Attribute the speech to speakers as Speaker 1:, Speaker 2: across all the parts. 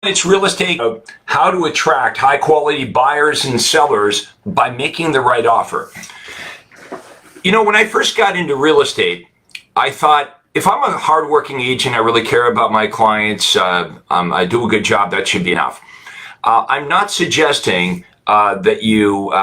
Speaker 1: It's real estate, how to attract high quality buyers and sellers by making the right offer. You know, when I first got into real estate, I thought if I'm a hardworking agent, I really care about my clients, I do a good job, that should be enough. I'm not suggesting that you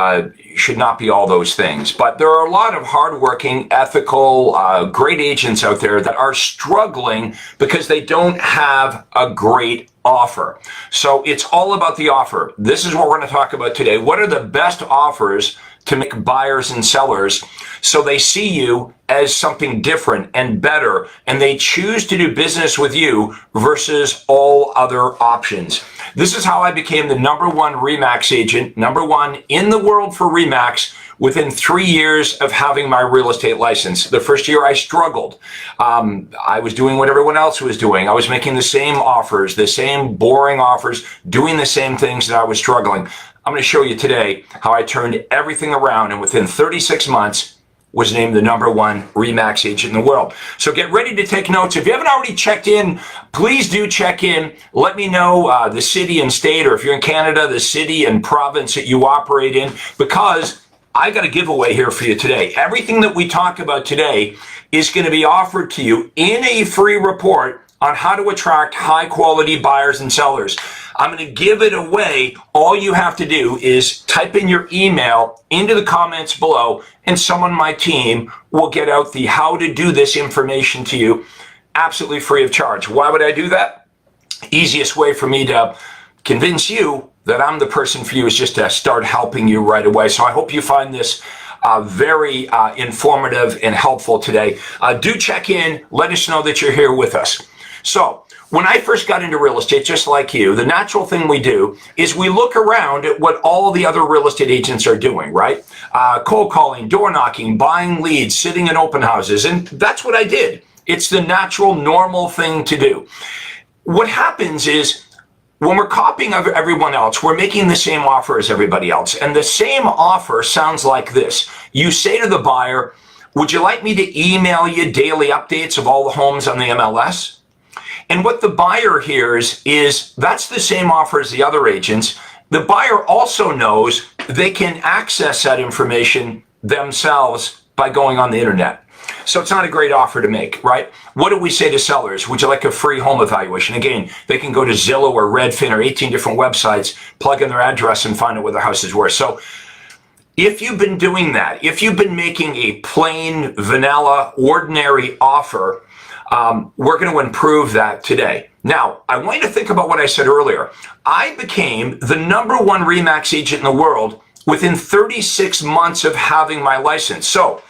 Speaker 1: should not be all those things, but there are a lot of hardworking, ethical, great agents out there that are struggling because they don't have a great offer. So it's all about the offer. This is what we're going to talk about today. What are the best offers to make buyers and sellers so they see you as something different and better, and they choose to do business with you versus all other options? This is how I became the #1 RE/MAX agent, #1 in the world for RE/MAX, within 3 years of having my real estate license. The first year I struggled. I was doing what everyone else was doing. I was making the same offers, the same boring offers, doing the same things that I was struggling. I'm going to show you today how I turned everything around, and within 36 months was named the #1 RE/MAX agent in the world. So get ready to take notes. If you haven't already checked in, please do check in. Let me know the city and state, or if you're in Canada, the city and province that you operate in, because I got a giveaway here for you today. Everything that we talk about today is going to be offered to you in a free report on how to attract high quality buyers and sellers. I'm going to give it away. All you have to do is type in your email into the comments below, and someone on my team will get out the how to do this information to you absolutely free of charge. Why would I do that? Easiest way for me to convince you that I'm the person for you is just to start helping you right away. So I hope you find this very informative and helpful today. Do check in. Let us know that you're here with us. So when I first got into real estate, just like you, the natural thing we do is we look around at what all the other real estate agents are doing, right? Cold calling, door knocking, buying leads, sitting in open houses. And that's what I did. It's the natural, normal thing to do. What happens is, when we're copying everyone else, we're making the same offer as everybody else. And the same offer sounds like this. You say to the buyer, would you like me to email you daily updates of all the homes on the MLS? And what the buyer hears is that's the same offer as the other agents. The buyer also knows they can access that information themselves by going on the internet. So it's not a great offer to make, right? What do we say to sellers? Would you like a free home evaluation? Again, they can go to Zillow or Redfin or 18 different websites, plug in their address, and find out what the house is worth. So if you've been doing that, if you've been making a plain, vanilla, ordinary offer, we're going to improve that today. Now, I want you to think about what I said earlier. I became the #1 RE/MAX agent in the world within 36 months of having my license. So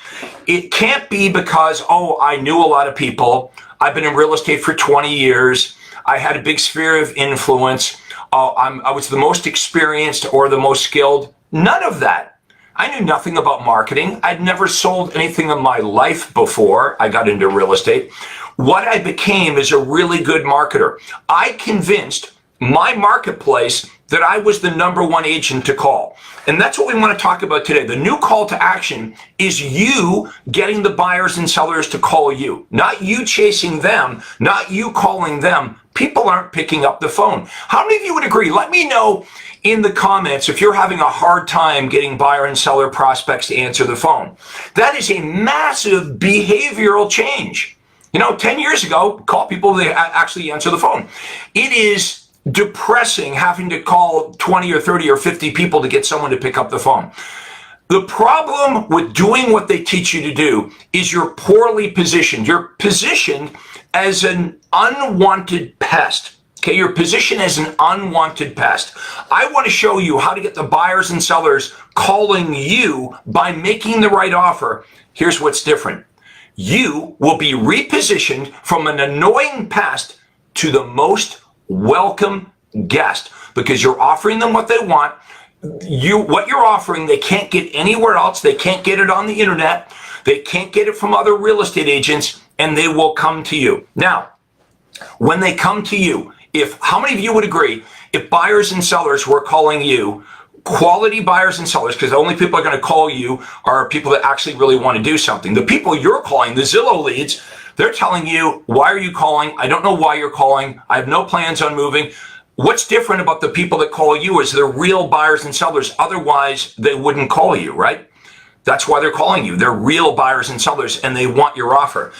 Speaker 1: it can't be because, oh, I knew a lot of people. I've been in real estate for 20 years. I had a big sphere of influence. I was the most experienced or the most skilled. None of that. I knew nothing about marketing. I'd never sold anything in my life before I got into real estate. What I became is a really good marketer. I convinced my marketplace that I was the #1 agent to call. And that's what we want to talk about today. The new call to action is you getting the buyers and sellers to call you, not you chasing them, not you calling them. People aren't picking up the phone. How many of you would agree? Let me know in the comments if you're having a hard time getting buyer and seller prospects to answer the phone. That is a massive behavioral change. You know, 10 years ago, call people, they actually answer the phone. It is depressing having to call 20 or 30 or 50 people to get someone to pick up the phone. The problem with doing what they teach you to do is you're poorly positioned. You're positioned as an unwanted pest. Okay, you're positioned as an unwanted pest. I want to show you how to get the buyers and sellers calling you by making the right offer. Here's what's different. You will be repositioned from an annoying pest to the most welcome guest, because you're offering them what they want. What you're offering, they can't get anywhere else. They can't get it on the internet. They can't get it from other real estate agents, and they will come to you. Now, when they come to you, how many of you would agree if buyers and sellers were calling you, quality buyers and sellers, because the only people that are going to call you are people that actually really want to do something. The people you're calling, the Zillow leads, they're telling you, why are you calling? I don't know why you're calling. I have no plans on moving. What's different about the people that call you is they're real buyers and sellers. Otherwise, they wouldn't call you, right? That's why they're calling you. They're real buyers and sellers, and they want your offer.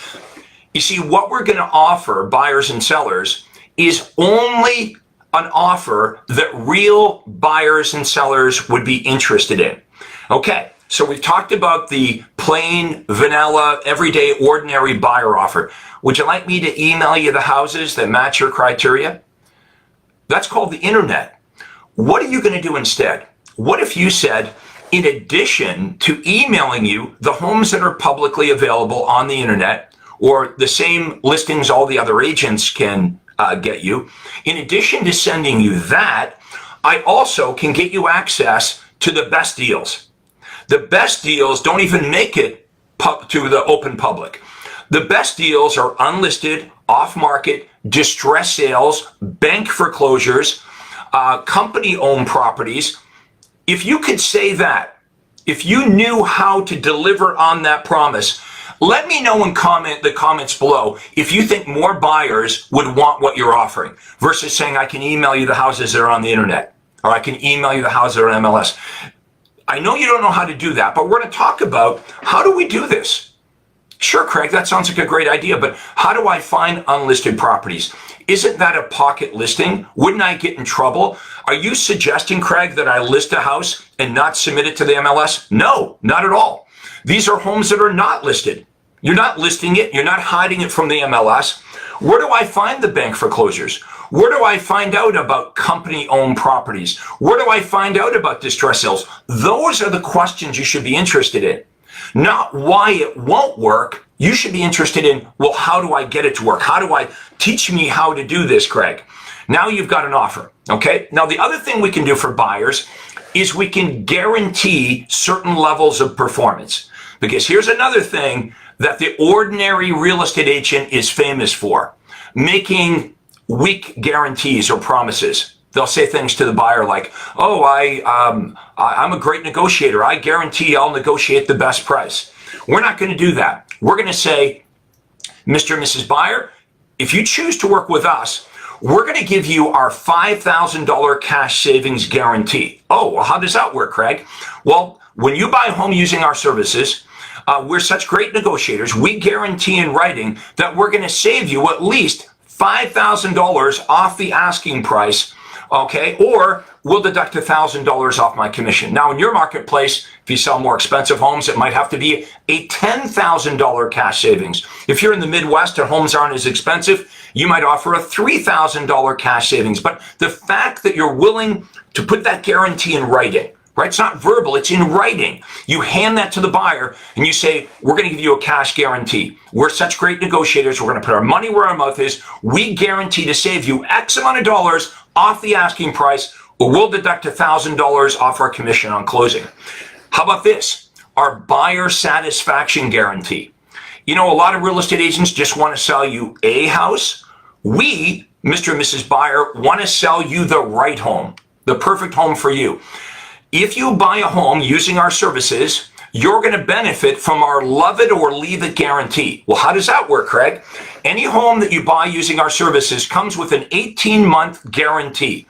Speaker 1: You see, what we're going to offer buyers and sellers is only an offer that real buyers and sellers would be interested in. Okay, so we've talked about the plain, vanilla, everyday, ordinary buyer offer. Would you like me to email you the houses that match your criteria? That's called the internet. What are you going to do instead? What if you said, in addition to emailing you the homes that are publicly available on the internet, or the same listings all the other agents can get you, in addition to sending you that, I also can get you access to the best deals. The best deals don't even make it to the open public. The best deals are unlisted, off-market, distress sales, bank foreclosures, company-owned properties. If you could say that, if you knew how to deliver on that promise, let me know in the comments below if you think more buyers would want what you're offering versus saying I can email you the houses that are on the internet, or I can email you the houses that are on MLS. I know you don't know how to do that, but we're going to talk about how do we do this. Sure, Craig, that sounds like a great idea, but how do I find unlisted properties? Isn't that a pocket listing? Wouldn't I get in trouble? Are you suggesting, Craig, that I list a house and not submit it to the MLS? No, not at all. These are homes that are not listed. You're not listing it. You're not hiding it from the MLS. Where do I find the bank foreclosures? Where do I find out about company-owned properties? Where do I find out about distress sales? Those are the questions you should be interested in. Not why it won't work. You should be interested in, well, how do I get it to work? How do I teach me how to do this, Craig? Now you've got an offer, okay? Now the other thing we can do for buyers is we can guarantee certain levels of performance. Because here's another thing that the ordinary real estate agent is famous for, making weak guarantees or promises. They'll say things to the buyer like, oh, I'm a great negotiator. I guarantee I'll negotiate the best price. We're not going to do that. We're going to say, Mr. and Mrs. Buyer, if you choose to work with us, we're going to give you our $5,000 cash savings guarantee. Oh, well, how does that work, Craig? Well, when you buy a home using our services, we're such great negotiators. We guarantee in writing that we're going to save you at least $5,000 off the asking price, okay? Or we'll deduct $1,000 off my commission. Now, in your marketplace, if you sell more expensive homes, it might have to be a $10,000 cash savings. If you're in the Midwest and homes aren't as expensive, you might offer a $3,000 cash savings. But the fact that you're willing to put that guarantee in writing, right? It's not verbal, it's in writing. You hand that to the buyer and you say, we're going to give you a cash guarantee. We're such great negotiators. We're going to put our money where our mouth is. We guarantee to save you X amount of dollars off the asking price, or we'll deduct $1,000 off our commission on closing. How about this? Our buyer satisfaction guarantee. You know, a lot of real estate agents just want to sell you a house. We, Mr. and Mrs. Buyer, want to sell you the right home, the perfect home for you. If you buy a home using our services, you're going to benefit from our love it or leave it guarantee. Well, how does that work, Craig? Any home that you buy using our services comes with an 18-month guarantee.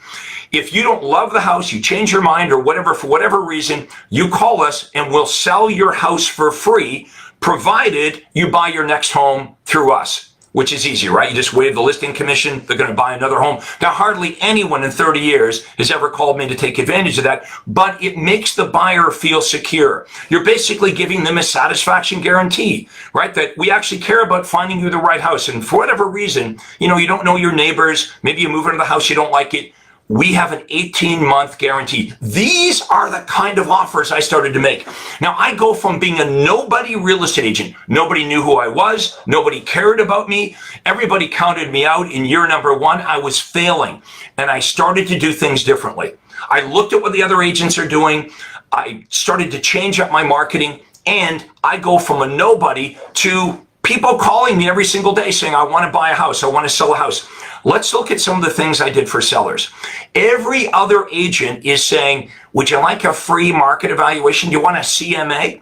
Speaker 1: If you don't love the house, you change your mind or whatever, for whatever reason, you call us and we'll sell your house for free, provided you buy your next home through us. Which is easy, right? You just waive the listing commission. They're going to buy another home. Now, hardly anyone in 30 years has ever called me to take advantage of that, but it makes the buyer feel secure. You're basically giving them a satisfaction guarantee, right? That we actually care about finding you the right house. And for whatever reason, you know, you don't know your neighbors. Maybe you move into the house, you don't like it. We have an 18-month guarantee. These are the kind of offers I started to make. Now, I go from being a nobody real estate agent. Nobody knew who I was. Nobody cared about me. Everybody counted me out. In year number one, I was failing. And I started to do things differently. I looked at what the other agents are doing. I started to change up my marketing. And I go from a nobody to people calling me every single day saying, I want to buy a house. I want to sell a house. Let's look at some of the things I did for sellers. Every other agent is saying, would you like a free market evaluation? Do you want a CMA?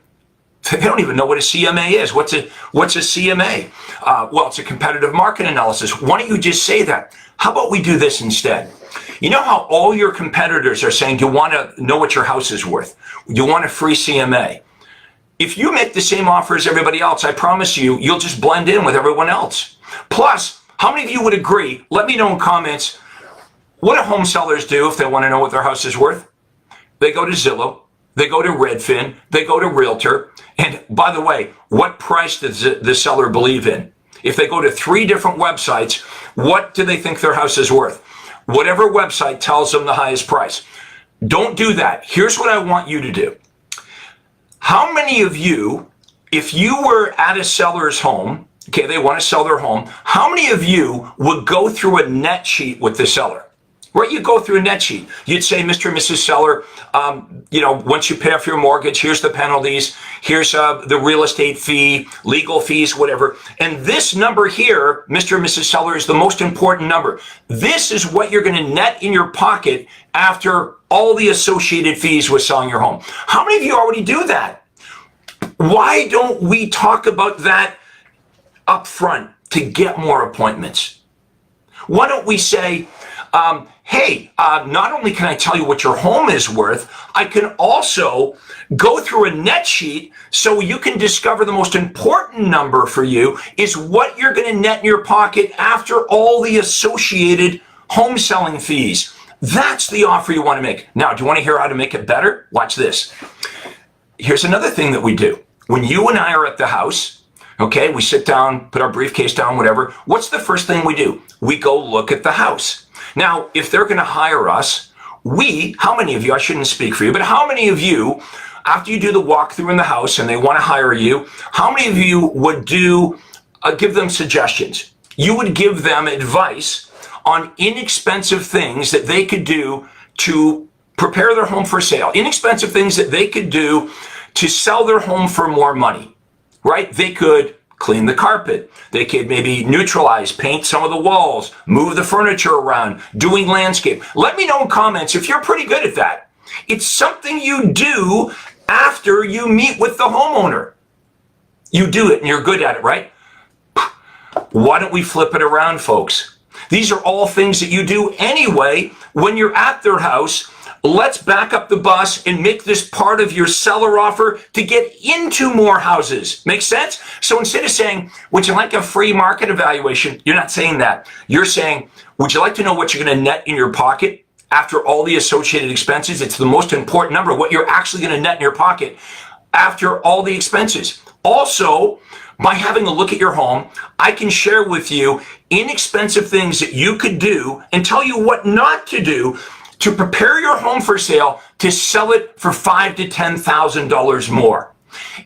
Speaker 1: They don't even know what a CMA is. What's a CMA? Well, it's a competitive market analysis. Why don't you just say that? How about we do this instead? You know how all your competitors are saying you want to know what your house is worth? You want a free CMA. If you make the same offer as everybody else, I promise you, you'll just blend in with everyone else. Plus, how many of you would agree? Let me know in comments, what do home sellers do if they want to know what their house is worth? They go to Zillow, they go to Redfin, they go to Realtor. And by the way, what price does the seller believe in? If they go to 3 different websites, what do they think their house is worth? Whatever website tells them the highest price. Don't do that. Here's what I want you to do. How many of you, if you were at a seller's home, okay, they want to sell their home, how many of you would go through a net sheet with the seller? Right, you go through a net sheet. You'd say, Mr. and Mrs. Seller, once you pay off your mortgage, here's the penalties, here's the real estate fee, legal fees, whatever. And this number here, Mr. and Mrs. Seller, is the most important number. This is what you're going to net in your pocket after all the associated fees with selling your home. How many of you already do that? Why don't we talk about that up front to get more appointments? Why don't we say, hey, not only can I tell you what your home is worth, I can also go through a net sheet so you can discover the most important number for you is what you're going to net in your pocket after all the associated home selling fees. That's the offer you want to make. Now, do you want to hear how to make it better? Watch this. Here's another thing that we do. When you and I are at the house, okay, we sit down, put our briefcase down, whatever. What's the first thing we do? We go look at the house. Now, if they're going to hire us, how many of you, I shouldn't speak for you, but how many of you, after you do the walkthrough in the house and they want to hire you, how many of you would give them suggestions? You would give them advice on inexpensive things that they could do to prepare their home for sale, inexpensive things that they could do to sell their home for more money, right? They could clean the carpet. They could maybe neutralize, paint some of the walls, move the furniture around, doing landscape. Let me know in comments if you're pretty good at that. It's something you do after you meet with the homeowner. You do it and you're good at it, right? Why don't we flip it around, folks? These are all things that you do anyway when you're at their house. Let's back up the bus and make this part of your seller offer to get into more houses. Make sense? So instead of saying, would you like a free market evaluation? You're not saying that. You're saying, would you like to know what you're going to net in your pocket after all the associated expenses? It's the most important number, what you're actually going to net in your pocket after all the expenses. Also, by having a look at your home, I can share with you inexpensive things that you could do and tell you what not to do to prepare your home for sale to sell it for $5,000 to $10,000 more.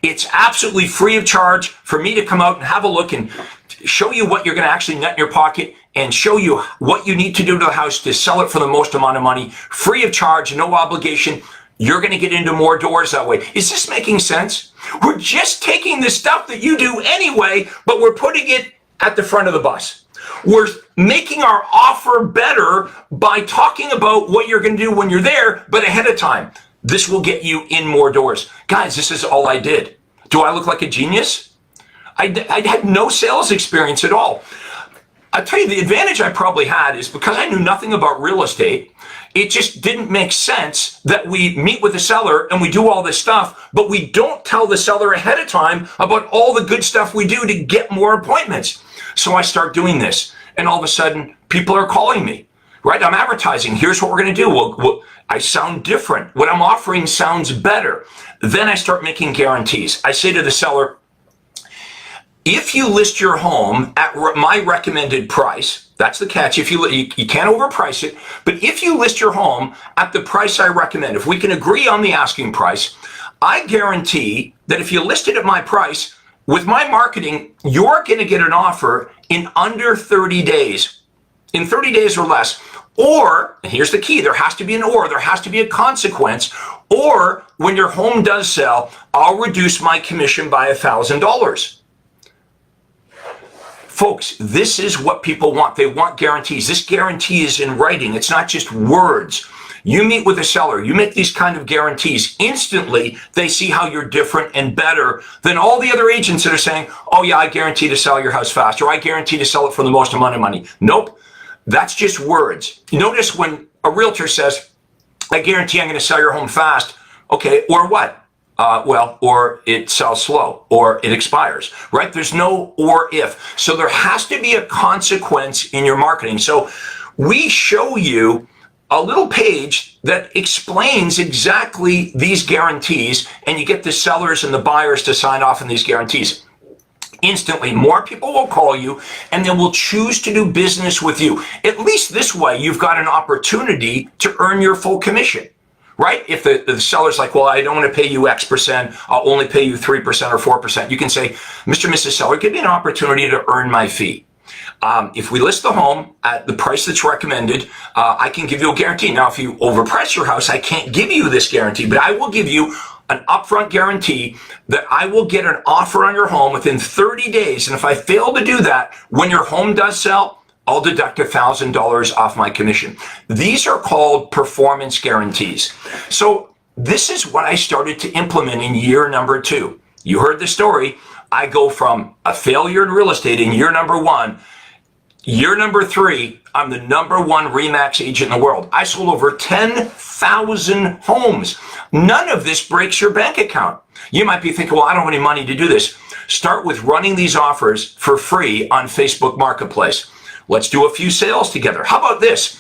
Speaker 1: It's absolutely free of charge for me to come out and have a look and show you what you're going to actually net in your pocket and show you what you need to do to the house to sell it for the most amount of money, free of charge, no obligation. You're going to get into more doors that way. Is this making sense? We're just taking the stuff that you do anyway, but we're putting it at the front of the bus. We're making our offer better by talking about what you're going to do when you're there, but ahead of time. This will get you in more doors. Guys, this is all I did. Do I look like a genius? I had no sales experience at all. I'll tell you, the advantage I probably had is because I knew nothing about real estate, it just didn't make sense that we meet with the seller and we do all this stuff, but we don't tell the seller ahead of time about all the good stuff we do to get more appointments. So I start doing this, and all of a sudden, people are calling me, right? I'm advertising. Here's what we're going to do. Well, I sound different. What I'm offering sounds better. Then I start making guarantees. I say to the seller, if you list your home at my recommended price, that's the catch. If you can't overprice it, but if you list your home at the price I recommend, if we can agree on the asking price, I guarantee that if you list it at my price, with my marketing, you're going to get an offer in under 30 days, in 30 days or less. Or, and here's the key, there has to be there has to be a consequence. Or when your home does sell, I'll reduce my commission by $1,000. Folks, this is what people want. They want guarantees. This guarantee is in writing. It's not just words. You meet with a seller, you make these kind of guarantees. Instantly, they see how you're different and better than all the other agents that are saying, oh yeah, I guarantee to sell your house faster. I guarantee to sell it for the most amount of money. Nope. That's just words. Notice when a realtor says, I guarantee I'm going to sell your home fast. Okay, or what? Or it sells slow, or it expires, right? There's no or if. So there has to be a consequence in your marketing. So we show you a little page that explains exactly these guarantees, and you get the sellers and the buyers to sign off on these guarantees. Instantly, more people will call you and they will choose to do business with you. At least this way, you've got an opportunity to earn your full commission, right? If the seller's like, well, I don't want to pay you X percent, I'll only pay you 3% or 4%. You can say, Mr. and Mrs. Seller, give me an opportunity to earn my fee. If we list the home at the price that's recommended, I can give you a guarantee. Now, if you overprice your house, I can't give you this guarantee, but I will give you an upfront guarantee that I will get an offer on your home within 30 days. And if I fail to do that, when your home does sell, I'll deduct $1,000 off my commission. These are called performance guarantees. So this is what I started to implement in year number 2. You heard the story. I go from a failure in real estate in year number 1. Year number 3, I'm the number 1 RE/MAX agent in the world. I sold over 10,000 homes. None of this breaks your bank account. You might be thinking, well, I don't have any money to do this. Start with running these offers for free on Facebook Marketplace. Let's do a few sales together. How about this?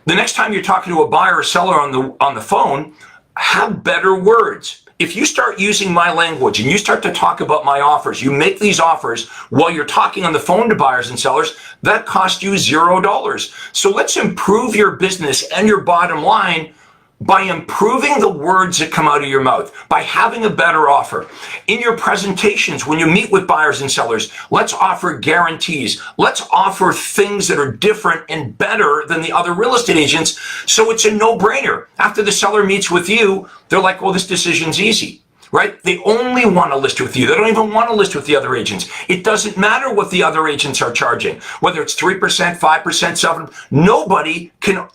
Speaker 1: The next time you're talking to a buyer or seller on the phone, have better words. If you start using my language and you start to talk about my offers, you make these offers while you're talking on the phone to buyers and sellers, that costs you $0. So let's improve your business and your bottom line by improving the words that come out of your mouth, by having a better offer. In your presentations, when you meet with buyers and sellers, let's offer guarantees. Let's offer things that are different and better than the other real estate agents, so it's a no-brainer. After the seller meets with you, they're like, well, this decision's easy, right? They only want to list with you. They don't even want to list with the other agents. It doesn't matter what the other agents are charging, whether it's 3%, 5%, 7%.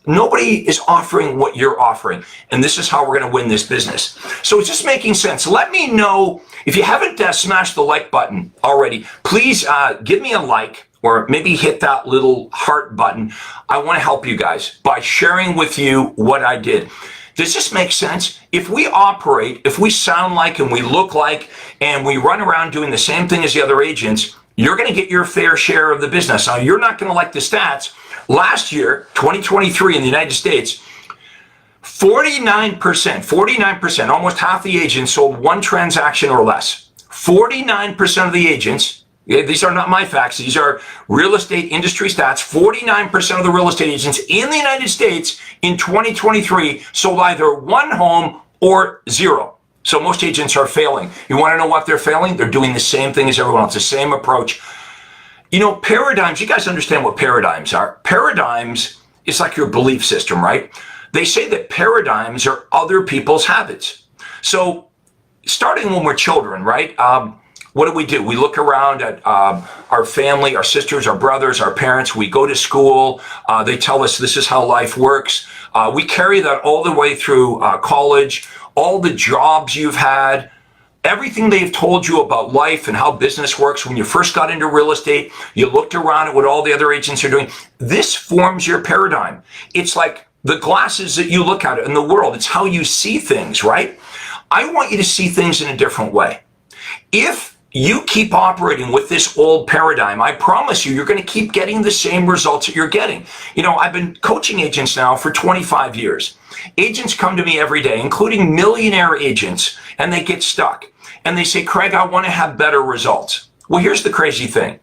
Speaker 1: Nobody is offering what you're offering. And this is how we're going to win this business. So it's just making sense. Let me know if you haven't smashed the like button already. Please give me a like, or maybe hit that little heart button. I want to help you guys by sharing with you what I did. Does this make sense? If we operate, if we sound like and we look like and we run around doing the same thing as the other agents, you're going to get your fair share of the business. Now, you're not going to like the stats. Last year, 2023 in the United States, 49%, almost half the agents sold one transaction or less. 49% of the agents, these are not my facts, these are real estate industry stats, 49% of the real estate agents in the United States in 2023 sold either one home or zero. So most agents are failing. You want to know what they're failing? They're doing the same thing as everyone else, the same approach. You know, paradigms, you guys understand what paradigms are. Paradigms is like your belief system, right? They say that paradigms are other people's habits. So starting when we're children, right? What do? We look around at our family, our sisters, our brothers, our parents. We go to school. They tell us this is how life works. We carry that all the way through college, all the jobs you've had, everything they've told you about life and how business works. When you first got into real estate, you looked around at what all the other agents are doing. This forms your paradigm. It's like the glasses that you look at in the world. It's how you see things, right? I want you to see things in a different way. If you keep operating with this old paradigm, I promise you're going to keep getting the same results that you're getting. You know, I've been coaching agents now for 25 years. Agents come to me every day, including millionaire agents, and they get stuck. And they say, Craig, I want to have better results. Well, here's the crazy thing.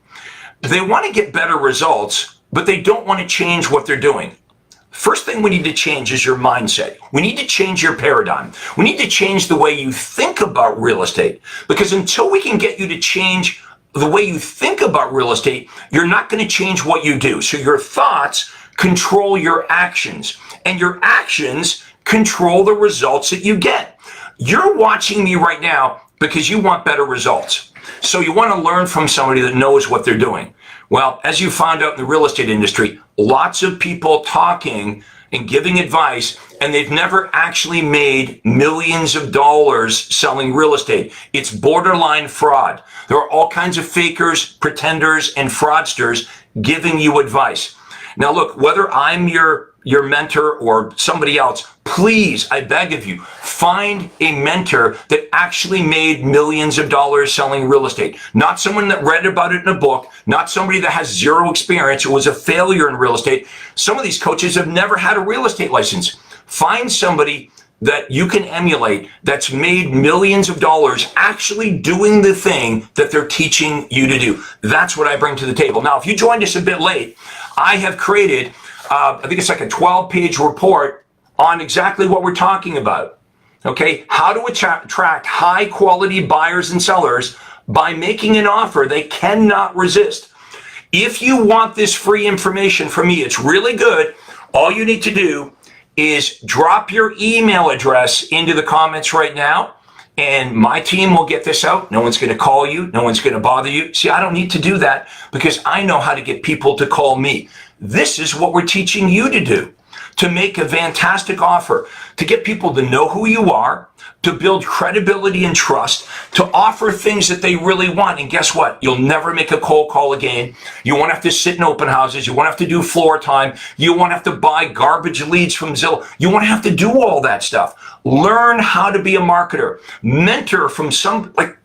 Speaker 1: They want to get better results, but they don't want to change what they're doing. First thing we need to change is your mindset. We need to change your paradigm. We need to change the way you think about real estate, because until we can get you to change the way you think about real estate, you're not going to change what you do. So your thoughts control your actions, and your actions control the results that you get. You're watching me right now because you want better results. So you want to learn from somebody that knows what they're doing. Well, as you found out in the real estate industry, lots of people talking and giving advice, and they've never actually made millions of dollars selling real estate. It's borderline fraud. There are all kinds of fakers, pretenders, and fraudsters giving you advice. Now, look, whether I'm your mentor or somebody else, please, I beg of you, find a mentor that actually made millions of dollars selling real estate. Not someone that read about it in a book, not somebody that has zero experience or was a failure in real estate. Some of these coaches have never had a real estate license. Find somebody that you can emulate that's made millions of dollars actually doing the thing that they're teaching you to do. That's what I bring to the table. Now, if you joined us a bit late, I have created, I think it's like a 12-page report on exactly what we're talking about. Okay, how to attract high-quality buyers and sellers by making an offer they cannot resist. If you want this free information from me, it's really good. All you need to do is drop your email address into the comments right now, and my team will get this out. No one's going to call you. No one's going to bother you. See, I don't need to do that because I know how to get people to call me. This is what we're teaching you to do, to make a fantastic offer, to get people to know who you are, to build credibility and trust, to offer things that they really want. And guess what? You'll never make a cold call again. You won't have to sit in open houses. You won't have to do floor time. You won't have to buy garbage leads from Zillow. You won't have to do all that stuff. Learn how to be a marketer. Mentor from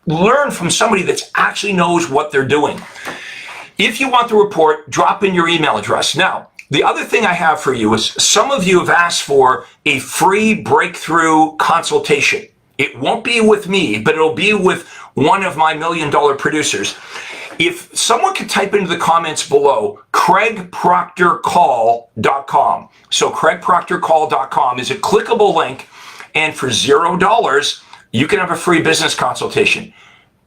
Speaker 1: learn from somebody that actually knows what they're doing. If you want the report, drop in your email address. Now, the other thing I have for you is some of you have asked for a free breakthrough consultation. It won't be with me, but it'll be with one of my $1 million producers. If someone could type into the comments below, CraigProctorCall.com. So CraigProctorCall.com is a clickable link, and for $0, you can have a free business consultation.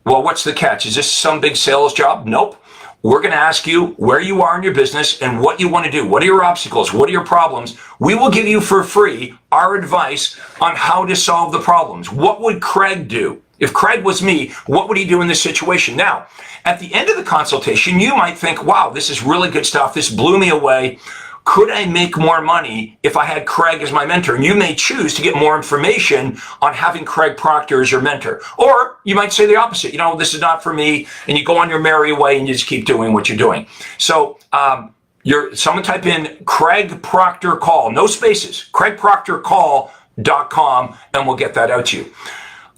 Speaker 1: Well, what's the catch? Is this some big sales job? Nope. We're going to ask you where you are in your business and what you want to do. What are your obstacles? What are your problems? We will give you for free our advice on how to solve the problems. What would Craig do? If Craig was me, what would he do in this situation? Now, at the end of the consultation, you might think, wow, this is really good stuff. This blew me away. Could I make more money if I had Craig as my mentor? And you may choose to get more information on having Craig Proctor as your mentor. Or you might say the opposite. You know, this is not for me. And you go on your merry way and you just keep doing what you're doing. So someone type in Craig Proctor Call, no spaces, CraigProctorCall.com, and we'll get that out to you.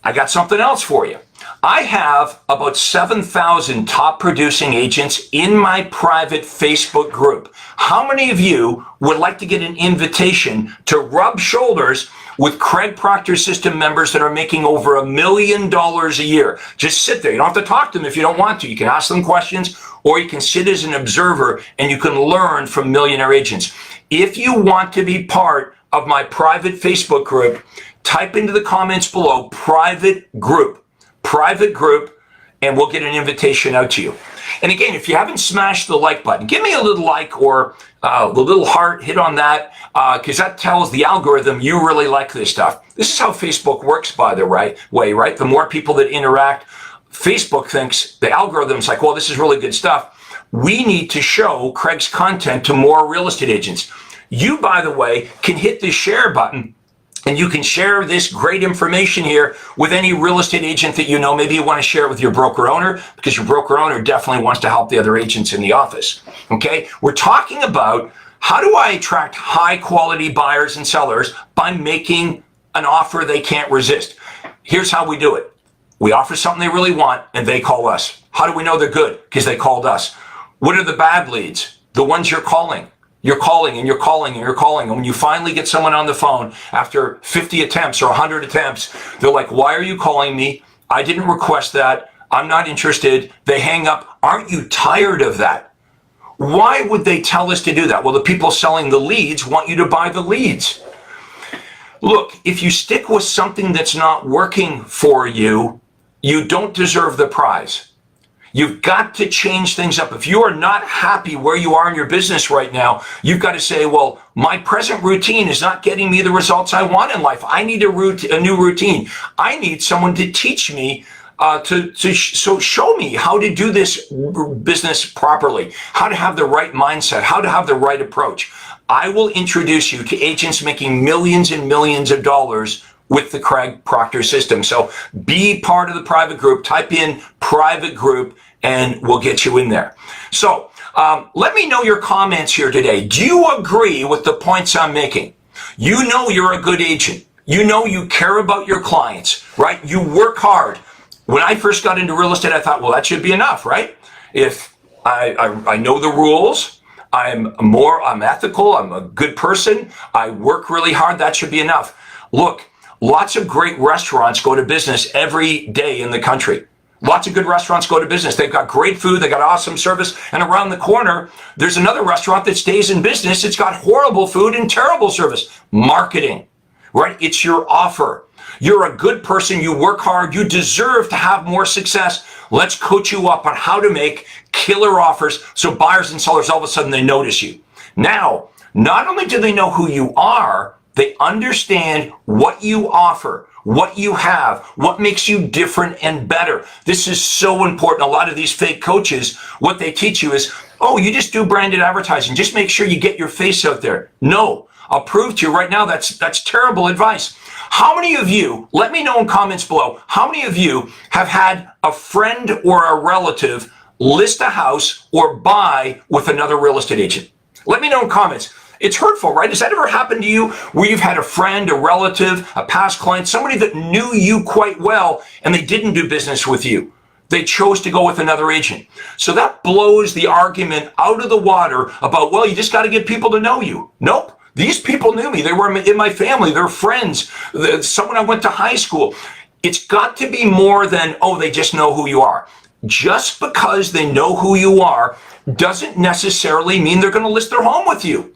Speaker 1: I got something else for you. I have about 7,000 top producing agents in my private Facebook group. How many of you would like to get an invitation to rub shoulders with Craig Proctor System members that are making over $1 million a year? Just sit there. You don't have to talk to them if you don't want to. You can ask them questions, or you can sit as an observer and you can learn from millionaire agents. If you want to be part of my private Facebook group, type into the comments below, private group, and we'll get an invitation out to you. And again, if you haven't smashed the like button, give me a little like or the little heart, hit on that, because that tells the algorithm you really like this stuff. This is how Facebook works, by the way, right? The more people that interact, Facebook thinks, the algorithm's like, well, this is really good stuff. We need to show Craig's content to more real estate agents. You, by the way, can hit the share button, and you can share this great information here with any real estate agent that you know. Maybe you want to share it with your broker owner, because your broker owner definitely wants to help the other agents in the office. Okay? We're talking about how do I attract high quality buyers and sellers by making an offer they can't resist. Here's how we do it. We offer something they really want and they call us. How do we know they're good? Because they called us. What are the bad leads? The ones you're calling. You're calling and you're calling and you're calling. And when you finally get someone on the phone after 50 attempts or 100 attempts, they're like, why are you calling me? I didn't request that. I'm not interested. They hang up. Aren't you tired of that? Why would they tell us to do that? Well, the people selling the leads want you to buy the leads. Look, if you stick with something that's not working for you, you don't deserve the prize. You've got to change things up. If you are not happy where you are in your business right now, you've got to say, well, my present routine is not getting me the results I want in life. I need a new routine. I need someone to teach me, show me how to do this business properly, how to have the right mindset, how to have the right approach. I will introduce you to agents making millions and millions of dollars with the Craig Proctor system. So be part of the private group. Type in private group and we'll get you in there. So let me know your comments here today. Do you agree with the points I'm making? You know you're a good agent. You know you care about your clients, right? You work hard. When I first got into real estate, I thought, well, that should be enough, right? If I know the rules, I'm ethical, I'm a good person, I work really hard, that should be enough. Look, lots of great restaurants go to business every day in the country. Lots of good restaurants go to business. They've got great food, they've got awesome service, and around the corner, there's another restaurant that stays in business. It's got horrible food and terrible service. Marketing, right? It's your offer. You're a good person, you work hard, you deserve to have more success. Let's coach you up on how to make killer offers so buyers and sellers all of a sudden they notice you. Now, not only do they know who you are, they understand what you offer, what you have, what makes you different and better. This is so important. A lot of these fake coaches, what they teach you is, oh, you just do branded advertising. Just make sure you get your face out there. No, I'll prove to you right now that's terrible advice. How many of you, let me know in comments below, how many of you have had a friend or a relative list a house or buy with another real estate agent? Let me know in comments. It's hurtful, right? Has that ever happened to you where you've had a friend, a relative, a past client, somebody that knew you quite well and they didn't do business with you? They chose to go with another agent. So that blows the argument out of the water about, well, you just got to get people to know you. Nope. These people knew me. They were in my family. They're friends. Someone I went to high school. It's got to be more than, oh, they just know who you are. Just because they know who you are doesn't necessarily mean they're going to list their home with you.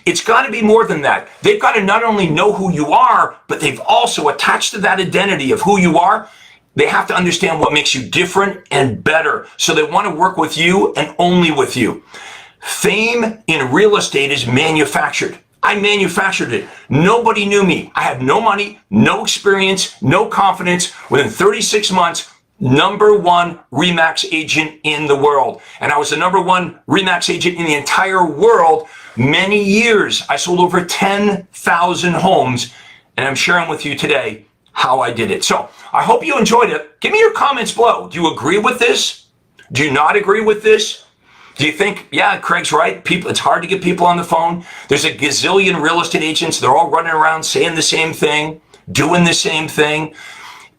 Speaker 1: It's got to be more than that. They've got to not only know who you are, but they've also attached to that identity of who you are. They have to understand what makes you different and better. So they want to work with you and only with you. Fame in real estate is manufactured. I manufactured it. Nobody knew me. I had no money, no experience, no confidence. Within 36 months, #1 RE/MAX agent in the world. And I was the #1 RE/MAX agent in the entire world. Many years. I sold over 10,000 homes. And I'm sharing with you today how I did it. So I hope you enjoyed it. Give me your comments below. Do you agree with this? Do you not agree with this? Do you think, yeah, Craig's right? It's hard to get people on the phone. There's a gazillion real estate agents. They're all running around saying the same thing, doing the same thing.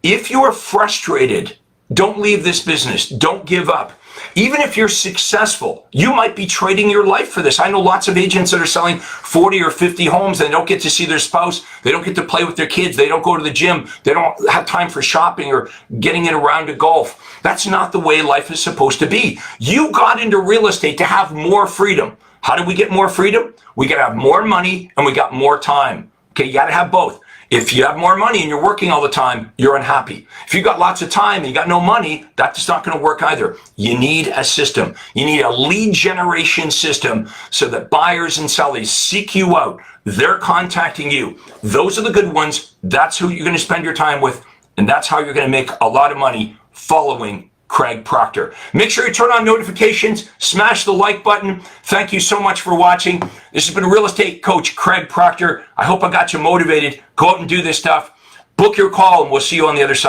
Speaker 1: If you're frustrated, don't leave this business. Don't give up. Even if you're successful, you might be trading your life for this. I know lots of agents that are selling 40 or 50 homes. They don't get to see their spouse. They don't get to play with their kids. They don't go to the gym. They don't have time for shopping or getting in a round of golf. That's not the way life is supposed to be. You got into real estate to have more freedom. How do we get more freedom? We got to have more money and we got more time. Okay, you got to have both. If you have more money and you're working all the time, you're unhappy. If you got lots of time and you got no money, that's not going to work either. You need a system. You need a lead generation system so that buyers and sellers seek you out. They're contacting you. Those are the good ones. That's who you're going to spend your time with. And that's how you're going to make a lot of money following Craig Proctor. Make sure you turn on notifications, smash the like button. Thank you so much for watching. This has been real estate coach Craig Proctor. I hope I got you motivated. Go out and do this stuff. Book your call and we'll see you on the other side.